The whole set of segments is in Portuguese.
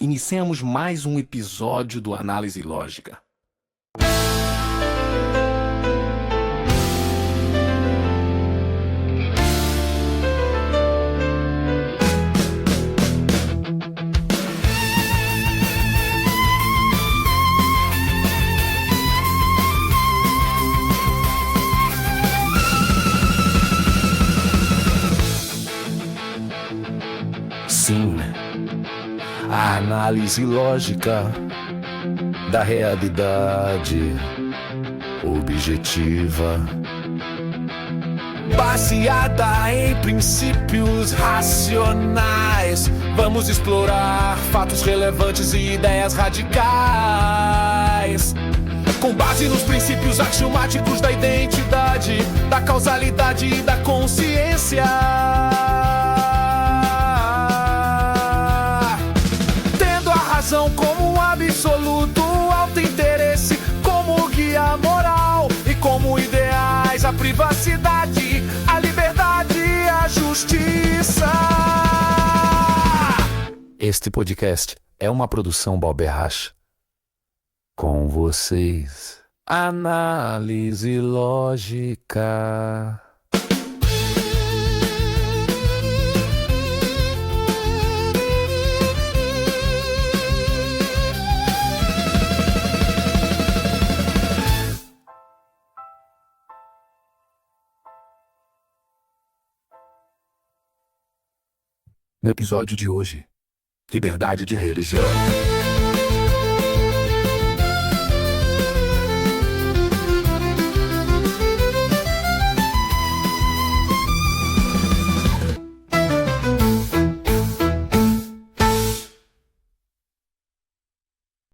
Iniciamos mais um episódio do Análise Lógica. Sim, a análise lógica da realidade objetiva, baseada em princípios racionais. Vamos explorar fatos relevantes e ideias radicais, com base nos princípios axiomáticos da identidade, da causalidade e da consciência. Como um absoluto, auto-interesse como guia moral e como ideais a privacidade, a liberdade e a justiça. Este podcast é uma produção Balberrache. Com vocês, Análise Lógica. No episódio de hoje, liberdade de religião.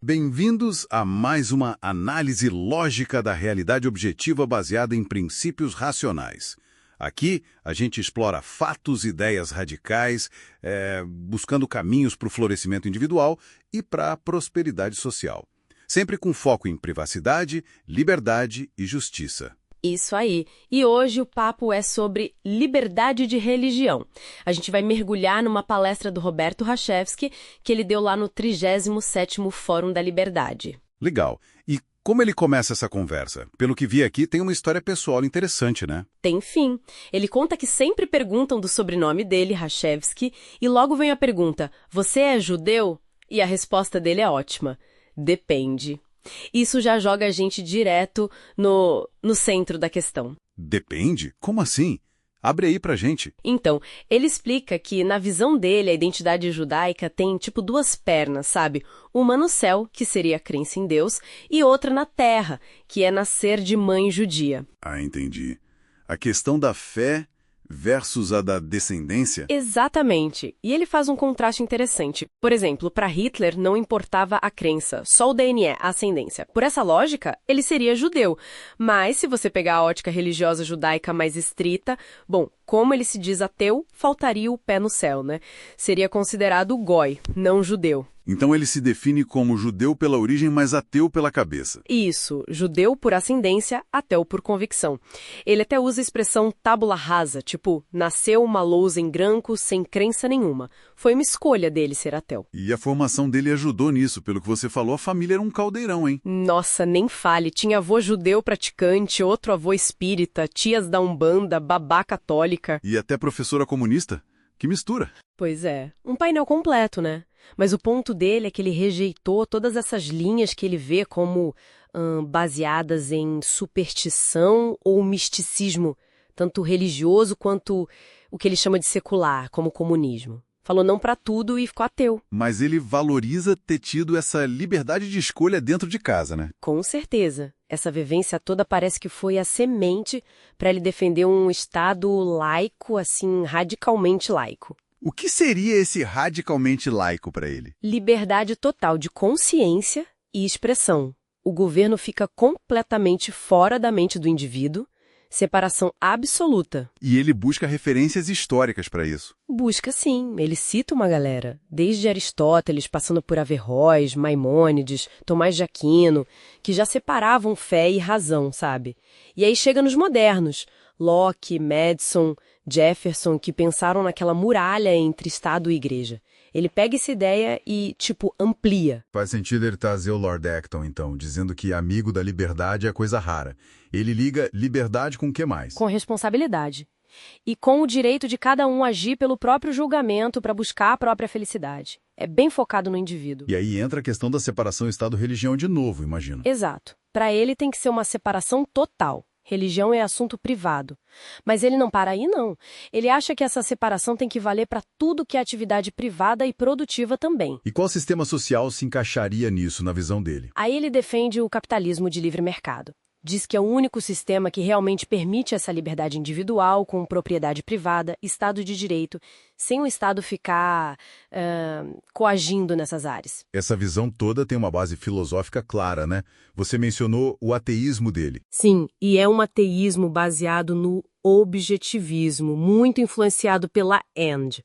Bem-vindos a mais uma análise lógica da realidade objetiva baseada em princípios racionais. Aqui, a gente explora fatos, ideias radicais, buscando caminhos para o florescimento individual e para a prosperidade social. Sempre com foco em privacidade, liberdade e justiça. Isso aí. E hoje o papo é sobre liberdade de religião. A gente vai mergulhar numa palestra do Roberto Rachevsky, que ele deu lá no 37º Fórum da Liberdade. Legal. E como ele começa essa conversa? Pelo que vi aqui, tem uma história pessoal interessante, né? Tem fim. Ele conta que sempre perguntam do sobrenome dele, Rachevsky, e logo vem a pergunta, você é judeu? E a resposta dele é ótima. Depende. Isso já joga a gente direto no centro da questão. Depende? Como assim? Abre aí pra gente. Então, ele explica que, na visão dele, a identidade judaica tem, tipo, duas pernas, sabe? Uma no céu, que seria a crença em Deus, e outra na terra, que é nascer de mãe judia. Ah, entendi. A questão da fé versus a da descendência? Exatamente. E ele faz um contraste interessante. Por exemplo, para Hitler não importava a crença, só o DNA, a ascendência. Por essa lógica, ele seria judeu. Mas, se você pegar a ótica religiosa judaica mais estrita, bom, como ele se diz ateu, faltaria o pé no céu, né? Seria considerado goi, não judeu. Então ele se define como judeu pela origem, mas ateu pela cabeça. Isso, judeu por ascendência, ateu por convicção. Ele até usa a expressão tábula rasa, tipo, nasceu uma lousa em branco sem crença nenhuma. Foi uma escolha dele ser ateu. E a formação dele ajudou nisso. Pelo que você falou, a família era um caldeirão, hein? Nossa, nem fale. Tinha avô judeu praticante, outro avô espírita, tias da Umbanda, babá católica. E até professora comunista. Que mistura. Pois é, um painel completo, né? Mas o ponto dele é que ele rejeitou todas essas linhas que ele vê como baseadas em superstição ou misticismo, tanto religioso quanto o que ele chama de secular, como comunismo. Falou não para tudo e ficou ateu. Mas ele valoriza ter tido essa liberdade de escolha dentro de casa, né? Com certeza. Essa vivência toda parece que foi a semente para ele defender um Estado laico, assim, radicalmente laico. O que seria esse radicalmente laico para ele? Liberdade total de consciência e expressão. O governo fica completamente fora da mente do indivíduo, separação absoluta. E ele busca referências históricas para isso. Busca sim, ele cita uma galera, desde Aristóteles, passando por Averroes, Maimônides, Tomás de Aquino, que já separavam fé e razão, sabe? E aí chega nos modernos, Locke, Madison, Jefferson, que pensaram naquela muralha entre Estado e Igreja. Ele pega essa ideia e, amplia. Faz sentido ele trazer o Lord Acton, então, dizendo que amigo da liberdade é coisa rara. Ele liga liberdade com o que mais? Com responsabilidade. E com o direito de cada um agir pelo próprio julgamento para buscar a própria felicidade. É bem focado no indivíduo. E aí entra a questão da separação Estado-religião de novo, imagino. Exato. Para ele tem que ser uma separação total. Religião é assunto privado. Mas ele não para aí, não. Ele acha que essa separação tem que valer para tudo que é atividade privada e produtiva também. E qual sistema social se encaixaria nisso, na visão dele? Aí ele defende o capitalismo de livre mercado. Diz que é o único sistema que realmente permite essa liberdade individual com propriedade privada, Estado de Direito, sem o Estado ficar coagindo nessas áreas. Essa visão toda tem uma base filosófica clara, né? Você mencionou o ateísmo dele. Sim, e é um ateísmo baseado no objetivismo, muito influenciado pela End.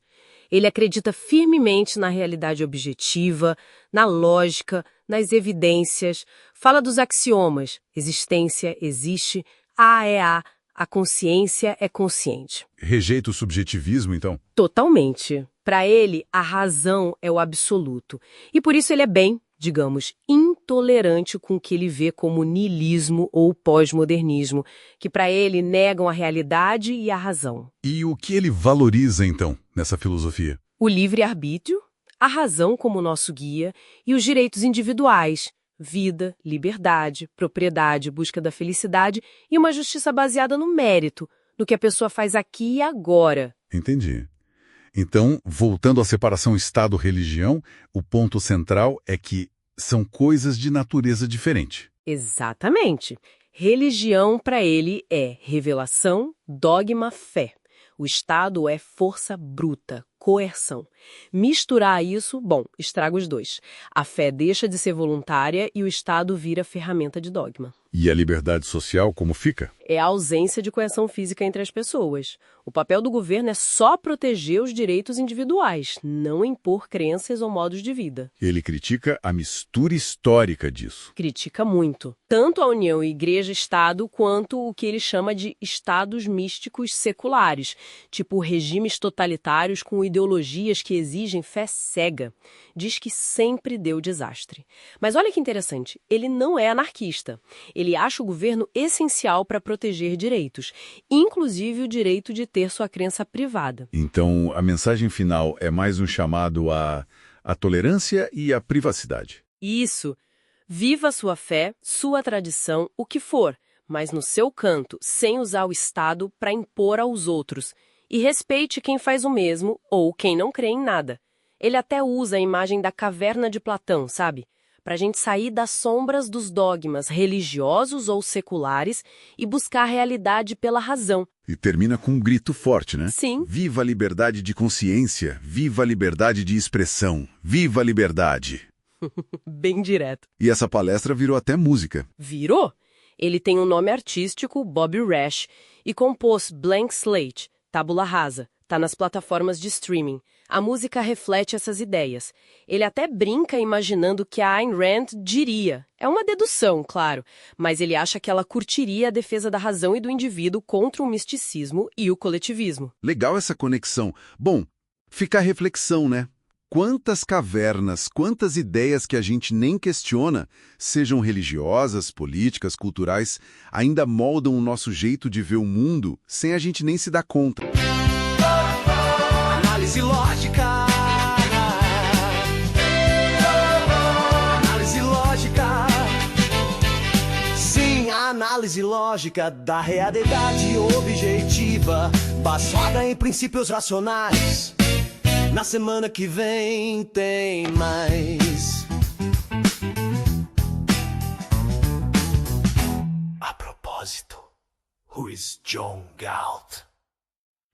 Ele acredita firmemente na realidade objetiva, na lógica, nas evidências, fala dos axiomas. Existência existe, A é a consciência é consciente. Rejeita o subjetivismo, então? Totalmente. Para ele, a razão é o absoluto. E por isso ele é bem, digamos, intolerante com o que ele vê como niilismo ou pós-modernismo, que para ele negam a realidade e a razão. E o que ele valoriza, então, nessa filosofia? O livre-arbítrio, a razão como nosso guia e os direitos individuais, vida, liberdade, propriedade, busca da felicidade e uma justiça baseada no mérito, no que a pessoa faz aqui e agora. Entendi. Então, voltando à separação Estado-religião, o ponto central é que são coisas de natureza diferente. Exatamente. Religião, para ele, é revelação, dogma, fé. O Estado é força bruta, coerção. Misturar isso, estraga os dois. A fé deixa de ser voluntária e o Estado vira ferramenta de dogma. E a liberdade social como fica? É a ausência de coerção física entre as pessoas. O papel do governo é só proteger os direitos individuais, não impor crenças ou modos de vida. Ele critica a mistura histórica disso. Critica muito. Tanto a união igreja-estado quanto o que ele chama de estados místicos seculares, tipo regimes totalitários com ideologias que exigem fé cega. Diz que sempre deu desastre. Mas olha que interessante, ele não é anarquista. Ele acha o governo essencial para proteger direitos, inclusive o direito de ter sua crença privada. Então, a mensagem final é mais um chamado à tolerância e à privacidade. Isso. Viva sua fé, sua tradição, o que for, mas no seu canto, sem usar o Estado para impor aos outros. E respeite quem faz o mesmo ou quem não crê em nada. Ele até usa a imagem da caverna de Platão, sabe? Para a gente sair das sombras dos dogmas religiosos ou seculares e buscar a realidade pela razão. E termina com um grito forte, né? Sim. Viva a liberdade de consciência, viva a liberdade de expressão, viva a liberdade. Bem direto. E essa palestra virou até música. Virou? Ele tem um nome artístico, Bobby Rash, e compôs Blank Slate, Tábula Rasa. Tá nas plataformas de streaming. A música reflete essas ideias. Ele até brinca imaginando que a Ayn Rand diria. É uma dedução, claro, mas ele acha que ela curtiria a defesa da razão e do indivíduo contra o misticismo e o coletivismo. Legal essa conexão. Bom, fica a reflexão, né? Quantas cavernas, quantas ideias que a gente nem questiona, sejam religiosas, políticas, culturais, ainda moldam o nosso jeito de ver o mundo sem a gente nem se dar conta. Análise lógica. Análise lógica. Sim, a análise lógica da realidade objetiva, baseada em princípios racionais. Na semana que vem tem mais. A propósito, who is John Galt?